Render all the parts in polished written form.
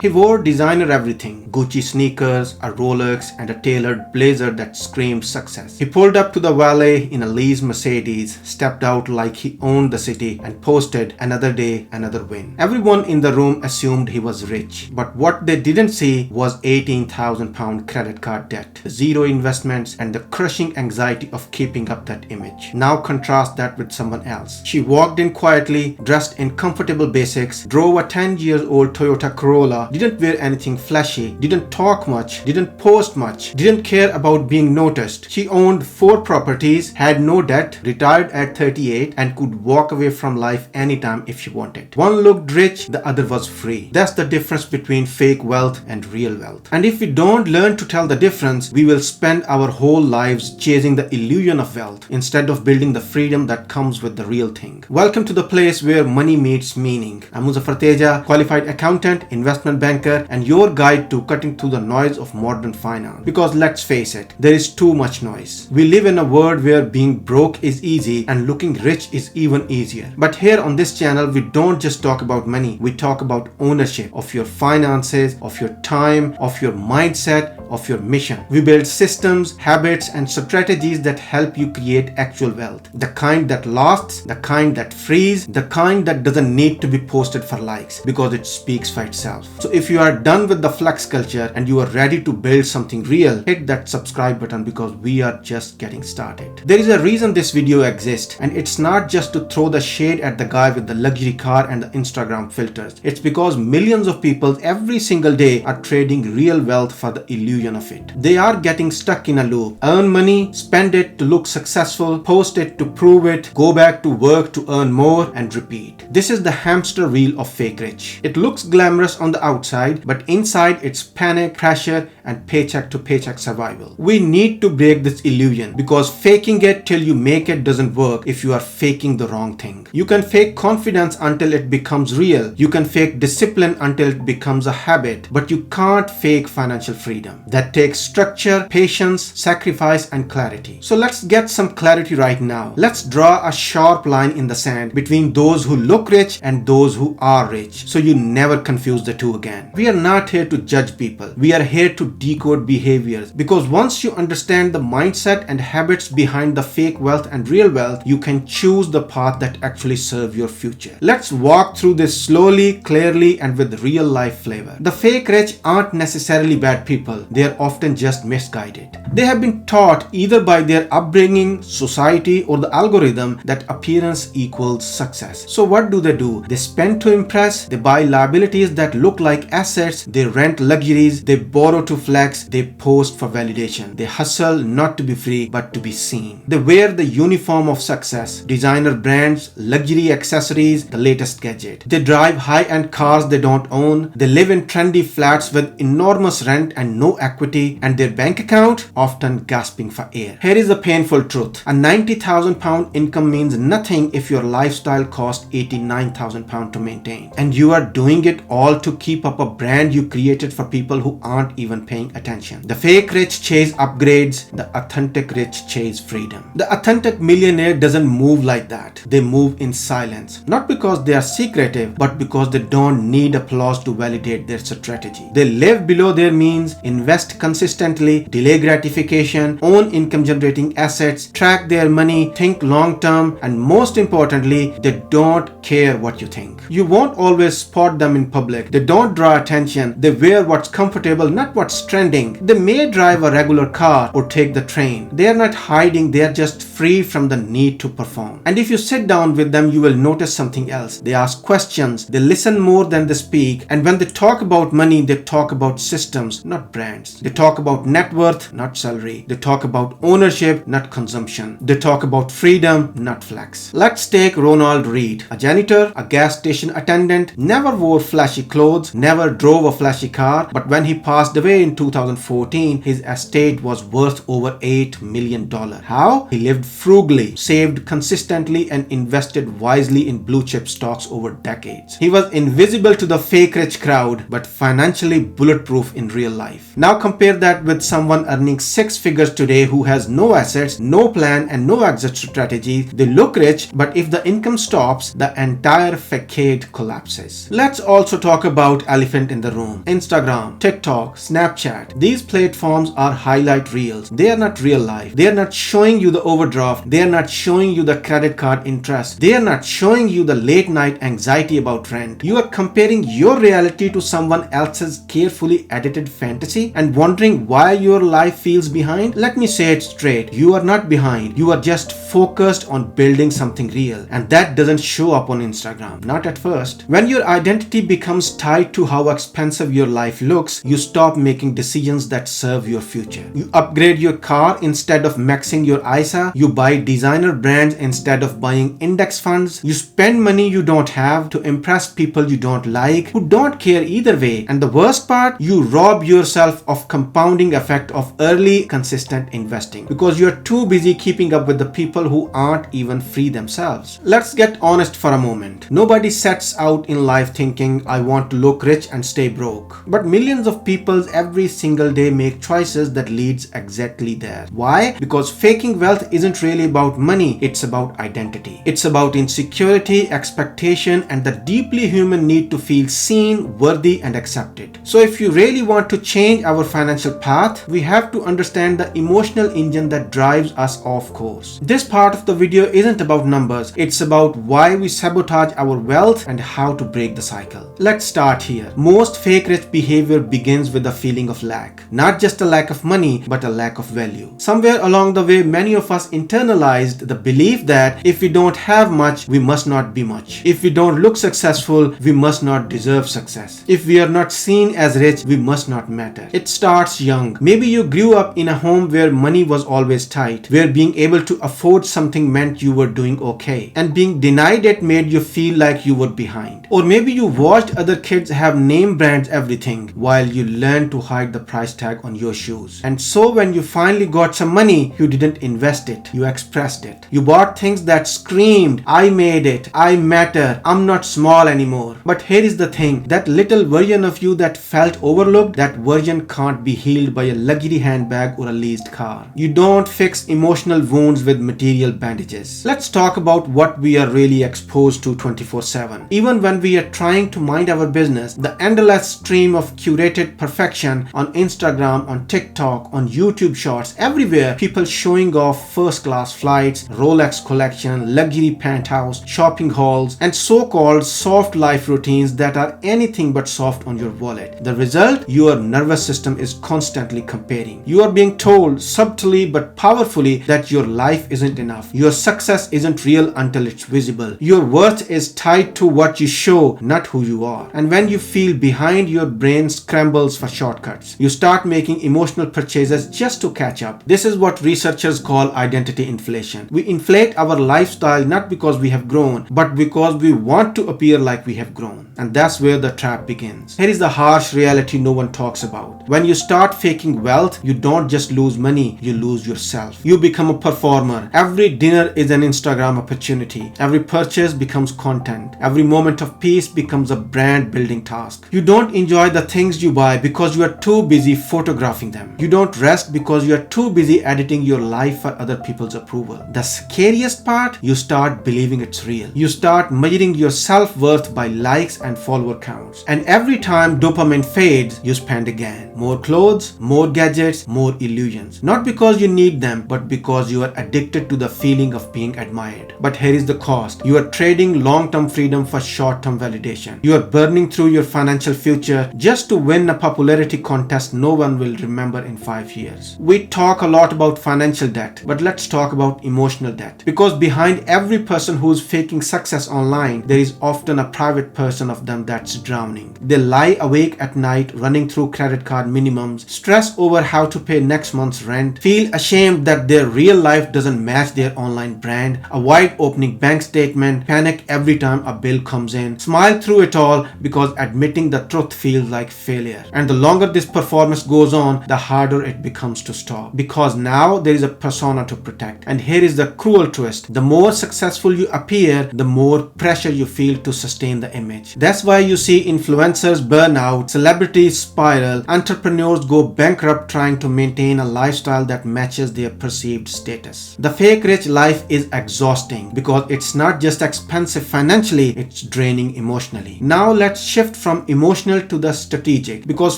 He wore designer everything, Gucci sneakers, a Rolex, and a tailored blazer that screamed success. He pulled up to the valet in a leased Mercedes, stepped out like he owned the city, and posted, "Another day, another win." Everyone in the room assumed he was rich, but what they didn't see was £18,000 credit card debt, zero investments, and the crushing anxiety of keeping up that image. Now contrast that with someone else. She walked in quietly, dressed in comfortable basics, drove a 10-year-old Toyota Corolla, didn't wear anything flashy, didn't talk much, didn't post much, didn't care about being noticed. She owned 4 properties, had no debt, retired at 38, and could walk away from life anytime if she wanted. One looked rich, the other was free. That's the difference between fake wealth and real wealth. And if we don't learn to tell the difference, we will spend our whole lives chasing the illusion of wealth instead of building the freedom that comes with the real thing. Welcome to the place where money meets meaning. I'm Muzaffar Teja, qualified accountant, investment banker, and your guide to cutting through the noise of modern finance. Because let's face it, there is too much noise. We live in a world where being broke is easy and looking rich is even easier. But here on this channel, we don't just talk about money, we talk about ownership of your finances, of your time, of your mindset, of your mission. We build systems, habits, and strategies that help you create actual wealth. The kind that lasts, the kind that frees, the kind that doesn't need to be posted for likes because it speaks for itself. So if you are done with the flex culture and you are ready to build something real, hit that subscribe button because we are just getting started. There is a reason this video exists, and it's not just to throw the shade at the guy with the luxury car and the Instagram filters. It's because millions of people every single day are trading real wealth for the illusion of it. They are getting stuck in a loop. Earn money, spend it to look successful, post it to prove it, go back to work to earn more, and repeat. This is the hamster wheel of fake rich. It looks glamorous on the outside, but inside it's panic, pressure, and paycheck to paycheck survival. We need to break this illusion because faking it till you make it doesn't work if you are faking the wrong thing. You can fake confidence until it becomes real. You can fake discipline until it becomes a habit, but you can't fake financial freedom. That takes structure, patience, sacrifice, and clarity. So let's get some clarity right now. Let's draw a sharp line in the sand between those who look rich and those who are rich, so you never confuse the two again. We are not here to judge people. We are here to decode behaviors, because once you understand the mindset and habits behind the fake wealth and real wealth, you can choose the path that actually serves your future. Let's walk through this slowly, clearly, and with real life flavor. The fake rich aren't necessarily bad people. They are often just misguided. They have been taught either by their upbringing, society, or the algorithm that appearance equals success. So what do? They spend to impress, they buy liabilities that look like assets, they rent luxuries, they borrow to flex, they post for validation. They hustle not to be free but to be seen. They wear the uniform of success, designer brands, luxury accessories, the latest gadget. They drive high-end cars they don't own. They live in trendy flats with enormous rent and no equity, and their bank account often gasping for air. Here is the painful truth. A £90,000 income means nothing if your lifestyle costs £89,000 to maintain, and you are doing it all to keep up a brand you created for people who aren't even paying attention. The fake rich chase upgrades, the authentic rich chase freedom. The authentic millionaire doesn't move like that. They move in silence, not because they are secretive, but because they don't need applause to validate their strategy. They live below their means, invest consistently, delay gratification, own income generating assets, track their money, think long term, and most importantly, they don't care what you think. You won't always spot them in public. They don't draw attention. They wear what's comfortable, not what's trending. They may drive a regular car or take the train. They are not hiding, they are just free from the need to perform. And if you sit down with them, you will notice something else. They ask questions, they listen more than they speak, and when they talk about money, they talk about systems, not brands. They talk about net worth, not salary. They talk about ownership, not consumption. They talk about freedom, not flex. Let's take Ronald Reed, a janitor, a gas station attendant, never wore flashy clothes, never drove a flashy car, but when he passed away in in 2014, his estate was worth over $8 million. How? He lived frugally, saved consistently, and invested wisely in blue chip stocks over decades. He was invisible to the fake rich crowd, but financially bulletproof in real life. Now compare that with someone earning six figures today who has no assets, no plan, and no exit strategy. They look rich, but if the income stops, the entire facade collapses. Let's also talk about elephant in the room. Instagram, TikTok, Snapchat. These platforms are highlight reels. They are not real life. They are not showing you the overdraft. They are not showing you the credit card interest. They are not showing you the late night anxiety about rent. You are comparing your reality to someone else's carefully edited fantasy and wondering why your life feels behind. Let me say it straight. You are not behind. You are just focused on building something real, and that doesn't show up on Instagram, not at first. When your identity becomes tied to how expensive your life looks, you stop making decisions that serve your future. You upgrade your car instead of maxing your ISA. You buy designer brands instead of buying index funds. You spend money you don't have to impress people you don't like, who don't care either way. And the worst part, you rob yourself of compounding effect of early consistent investing because you're too busy keeping up with the people who aren't even free themselves. Let's get honest for a moment. Nobody sets out in life thinking, I want to look rich and stay broke. But millions of people every single day make choices that leads exactly there. Why? Because faking wealth isn't really about money, it's about identity. It's about insecurity, expectation, and the deeply human need to feel seen, worthy, and accepted. So if you really want to change our financial path, we have to understand the emotional engine that drives us off course. This part of the video isn't about numbers, it's about why we sabotage our wealth and how to break the cycle. Let's start here. Most fake rich behavior begins with a feeling of lack. Not just a lack of money, but a lack of value. Somewhere along the way, many of us internalized the belief that if we don't have much, we must not be much. If we don't look successful, we must not deserve success. If we are not seen as rich, we must not matter. It starts young. Maybe you grew up in a home where money was always tight, where being able to afford something meant you were doing okay, and being denied it made you feel like you were behind. Or maybe you watched other kids have name brands everything while you learned to hide the price tag on your shoes. And so when you finally got some money, you didn't invest it, you expressed it. You bought things that screamed, I made it, I matter, I'm not small anymore. But here is the thing, that little version of you that felt overlooked, that version can't be healed by a luxury handbag or a leased car. You don't fix emotional wounds with material bandages. Let's talk about what we are really exposed to 24/7. Even when we are trying to mind our business, the endless stream of curated perfection on Instagram, on TikTok, on YouTube shorts, everywhere, people showing off first-class flights, Rolex collection, luxury penthouse, shopping halls, and so-called soft life routines that are anything but soft on your wallet. The result? Your nervous system is constantly comparing. You are being told subtly but powerfully that your life isn't enough. Your success isn't real until it's visible. Your worth is tied to what you show, not who you are. And when you feel behind, your brain scrambles for shortcuts. You start making emotional purchases just to catch up. This is what researchers call identity inflation. We inflate our lifestyle not because we have grown, but because we want to appear like we have grown. And that's where the trap begins. Here is the harsh reality no one talks about. When you start faking wealth, you don't just lose money, you lose yourself. You become a performer. Every dinner is an Instagram opportunity. Every purchase becomes content. Every moment of peace becomes a brand building task. You don't enjoy the things you buy because you are too busy photographing them. You don't rest because you are too busy editing your life for other people's approval. The scariest part, you start believing it's real. You start measuring your self-worth by likes and follower counts. And every time dopamine fades, you spend again. More clothes, more gadgets, more illusions. Not because you need them, but because you are addicted to the feeling of being admired. But here is the cost. You are trading long-term freedom for short-term validation. You are burning through your financial future just to win a popularity contest no one will remember in 5 years. We talk a lot about financial debt, but let's talk about emotional debt. Because behind every person who's faking success online, there is often a private person of them that's drowning. They lie awake at night running through credit card minimums, stress over how to pay next month's rent, feel ashamed that their real life doesn't match their online brand, avoid opening bank statement, panic every time a bill comes in, smile through it all because admitting the truth feels like failure. And the longer this this performance goes on, the harder it becomes to stop. Because now there is a persona to protect. And here is the cruel twist. The more successful you appear, the more pressure you feel to sustain the image. That's why you see influencers burn out, celebrities spiral, entrepreneurs go bankrupt trying to maintain a lifestyle that matches their perceived status. The fake rich life is exhausting because it's not just expensive financially, it's draining emotionally. Now let's shift from emotional to the strategic, because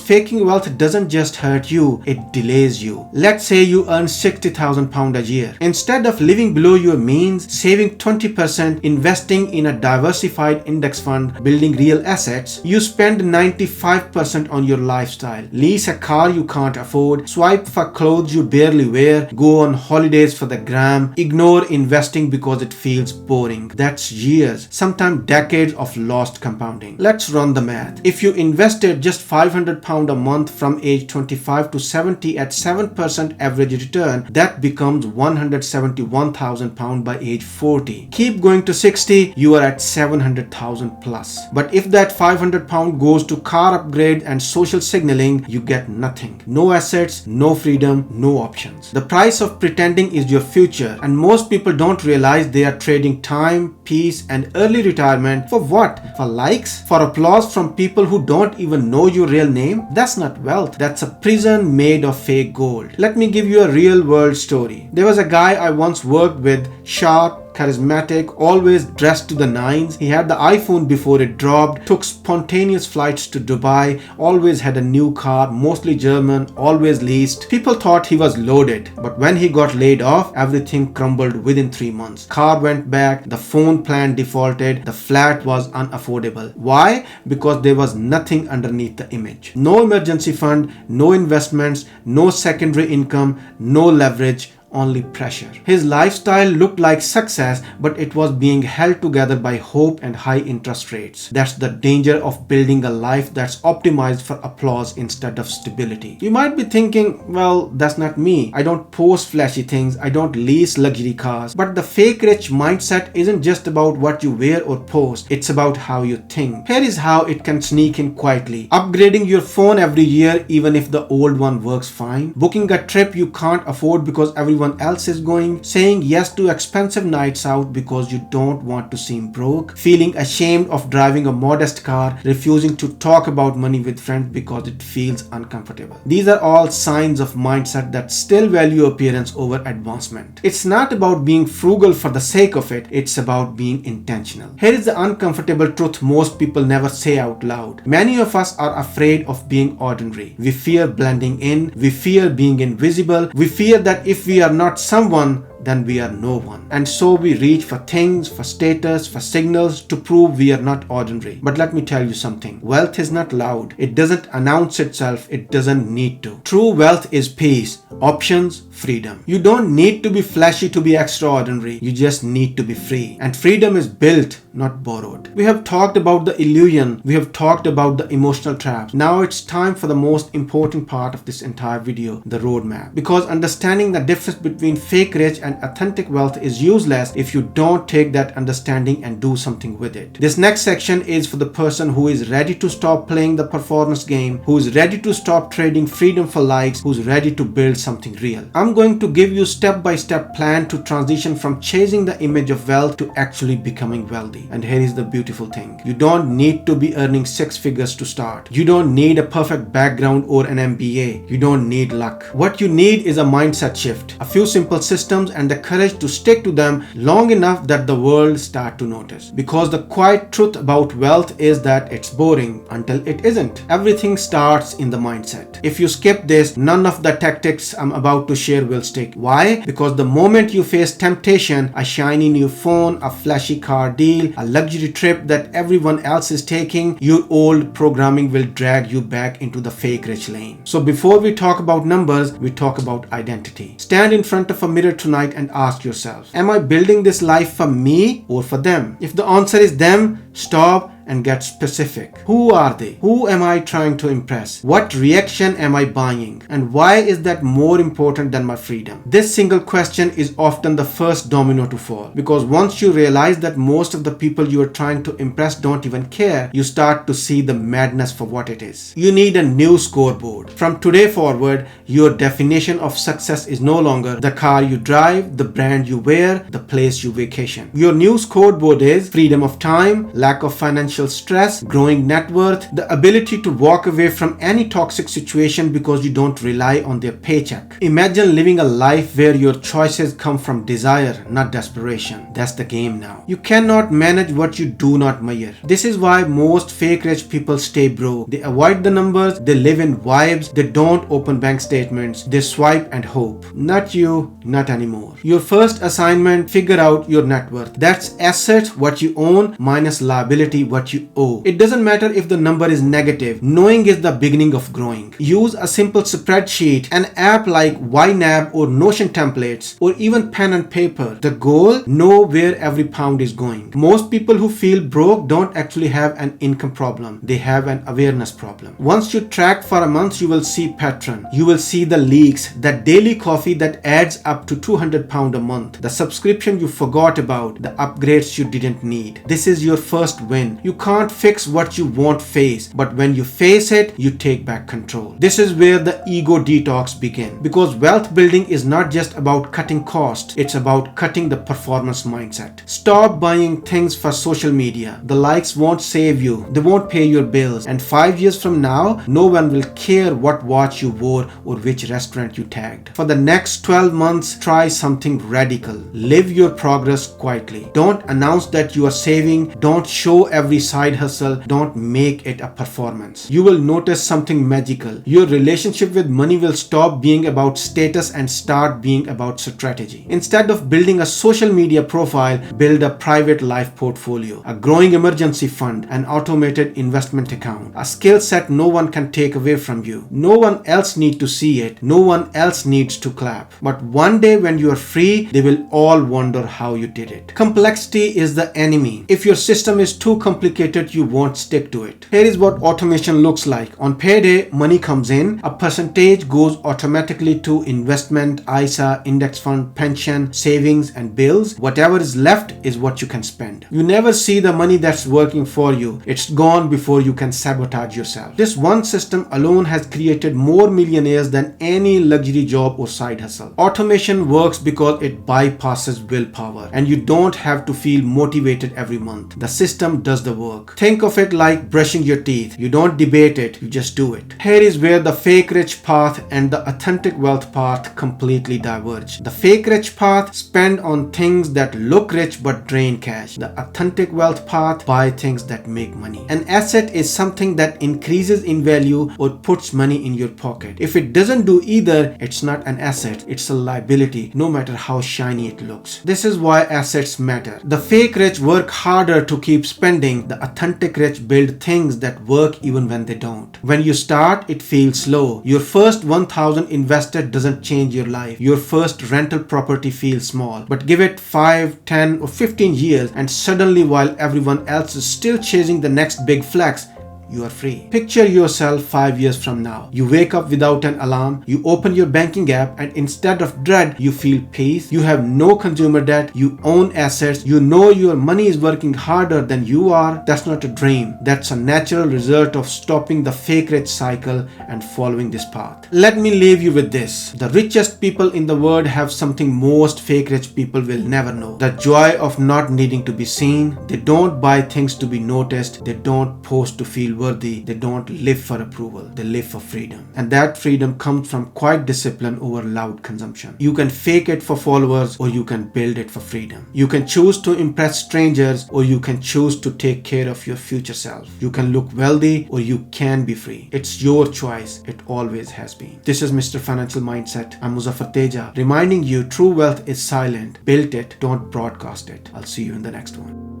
faking wealth doesn't just hurt you, it delays you. Let's say you earn £60,000 a year. Instead of living below your means, saving 20%, investing in a diversified index fund, building real assets, you spend 95% on your lifestyle. Lease a car you can't afford, swipe for clothes you barely wear, go on holidays for the gram, ignore investing because it feels boring. That's years, sometimes decades of lost compounding. Let's run the math. If you invested just £500 a month from age 25 to 70 at 7% average return, that becomes £171,000 by age 40. Keep going to 60, you are at 700,000 plus. But if that £500 goes to car upgrade and social signaling, you get nothing. No assets, no freedom, no options. The price of pretending is your future, and most people don't realize they are trading time, peace, and early retirement for what? For likes? For applause from people who don't even know your real name? That's not wealth. That's a prison made of fake gold. Let me give you a real world story. There was a guy I once worked with, sharp, charismatic, always dressed to the nines. He had the iPhone before it dropped, took spontaneous flights to Dubai, always had a new car, mostly German, always leased. People thought he was loaded, but when he got laid off, everything crumbled within 3 months. Car went back, the phone plan defaulted, the flat was unaffordable. Why? Because there was nothing underneath the image. No emergency fund, no investments, no secondary income, no leverage, only pressure. His lifestyle looked like success, but it was being held together by hope and high interest rates. That's the danger of building a life that's optimized for applause instead of stability. You might be thinking, well, that's not me. I don't post flashy things. I don't lease luxury cars. But the fake rich mindset isn't just about what you wear or post. It's about how you think. Here is how it can sneak in quietly. Upgrading your phone every year, even if the old one works fine. Booking a trip you can't afford because everyone else is going, saying yes to expensive nights out because you don't want to seem broke, feeling ashamed of driving a modest car, refusing to talk about money with friends because it feels uncomfortable. These are all signs of mindset that still value appearance over advancement. It's not about being frugal for the sake of it, it's about being intentional. Here is the uncomfortable truth most people never say out loud. Many of us are afraid of being ordinary. We fear blending in, we fear being invisible, we fear that if we are not someone, then we are no one. And so we reach for things, for status, for signals to prove we are not ordinary. But let me tell you something. Wealth is not loud. It doesn't announce itself. It doesn't need to. True wealth is peace, options, freedom. You don't need to be flashy to be extraordinary. You just need to be free. And freedom is built, not borrowed. We have talked about the illusion. We have talked about the emotional traps. Now it's time for the most important part of this entire video, the roadmap. Because understanding the difference between fake rich and authentic wealth is useless if you don't take that understanding and do something with it. This next section is for the person who is ready to stop playing the performance game, who is ready to stop trading freedom for likes, who's ready to build something real. I'm going to give you step-by-step plan to transition from chasing the image of wealth to actually becoming wealthy. And here is the beautiful thing. You don't need to be earning 6 figures to start. You don't need a perfect background or an MBA. You don't need luck. What you need is a mindset shift, a few simple systems, and the courage to stick to them long enough that the world start to notice. Because the quiet truth about wealth is that it's boring until it isn't. Everything starts in the mindset. If you skip this, none of the tactics I'm about to share will stick. Why? Because the moment you face temptation, a shiny new phone, a flashy car deal, a luxury trip that everyone else is taking, your old programming will drag you back into the fake rich lane. So before we talk about numbers, we talk about identity. Stand in front of a mirror tonight and ask yourself, am I building this life for me or for them? If the answer is them, Stop and get specific. Who are they? Who am I trying to impress? What reaction am I buying? And why is that more important than my freedom? This single question is often the first domino to fall, because once you realize that most of the people you are trying to impress don't even care, you start to see the madness for what it is. You need a new scoreboard. From today forward, your definition of success is no longer the car you drive, the brand you wear, the place you vacation. Your new scoreboard is freedom of time, lack of financial stress, growing net worth, the ability to walk away from any toxic situation because you don't rely on their paycheck. Imagine living a life where your choices come from desire, not desperation. That's the game now. You cannot manage what you do not measure. This is why most fake rich people stay broke. They avoid the numbers, they live in vibes, they don't open bank statements, they swipe and hope. Not you, not anymore. Your first assignment, figure out your net worth. That's asset, what you own, minus liability, what you owe. It doesn't matter if the number is negative. Knowing is the beginning of growing. Use a simple spreadsheet, an app like YNAB or Notion templates, or even pen and paper. The goal, know where every pound is going. Most people who feel broke don't actually have an income problem. They have an awareness problem. Once you track for a month, you will see pattern. You will see the leaks, that daily coffee that adds up to £200 a month, the subscription you forgot about, the upgrades you didn't need. This is your first win. You can't fix what you won't face, but when you face it, you take back control. This is where the ego detox begins, because wealth building is not just about cutting costs, it's about cutting the performance mindset. Stop buying things for social media. The likes won't save you, they won't pay your bills, and 5 years from now, no one will care what watch you wore or which restaurant you tagged. For the next 12 months, try something radical. Live your progress quietly. Don't announce that you are saving, don't show every side hustle, don't make it a performance. You will notice something magical. Your relationship with money will stop being about status and start being about strategy. Instead of building a social media profile, build a private life portfolio, a growing emergency fund, an automated investment account, a skill set no one can take away from you. No one else needs to see it. No one else needs to clap. But one day when you are free, they will all wonder how you did it. Complexity is the enemy. If your system is too complicated, you won't stick to it. Here is what automation looks like. On payday, money comes in, a percentage goes automatically to investment, ISA, index fund, pension, savings, and bills. Whatever is left is what you can spend. You never see the money that's working for you. It's gone before you can sabotage yourself. This one system alone has created more millionaires than any luxury job or side hustle. Automation works because it bypasses willpower, and you don't have to feel motivated every month. The system does the work. Think of it like brushing your teeth. You don't debate it, you just do it. Here is where the fake rich path and the authentic wealth path completely diverge. The fake rich path spend on things that look rich but drain cash. The authentic wealth path buy things that make money. An asset is something that increases in value or puts money in your pocket. If it doesn't do either, it's not an asset, it's a liability, no matter how shiny it looks. This is why assets matter. The fake rich work harder to keep spending. The authentic rich build things that work even when they don't. When you start, it feels slow. Your first 1,000 invested doesn't change your life. Your first rental property feels small. But give it 5, 10 or 15 years and suddenly, while everyone else is still chasing the next big flex, you are free. Picture yourself 5 years from now. You wake up without an alarm. You open your banking app, and instead of dread, you feel peace. You have no consumer debt. You own assets. You know your money is working harder than you are. That's not a dream. That's a natural result of stopping the fake rich cycle and following this path. Let me leave you with this. The richest people in the world have something most fake rich people will never know. The joy of not needing to be seen. They don't buy things to be noticed. They don't post to feel worthy. They don't live for approval. They live for freedom. And that freedom comes from quiet discipline over loud consumption. You can fake it for followers, or you can build it for freedom. You can choose to impress strangers, or you can choose to take care of your future self. You can look wealthy, or you can be free. It's your choice. It always has been. This is Mr. Financial Mindset. I'm Muzaffar Teja, reminding you true wealth is silent. Build it, don't broadcast it. I'll see you in the next one.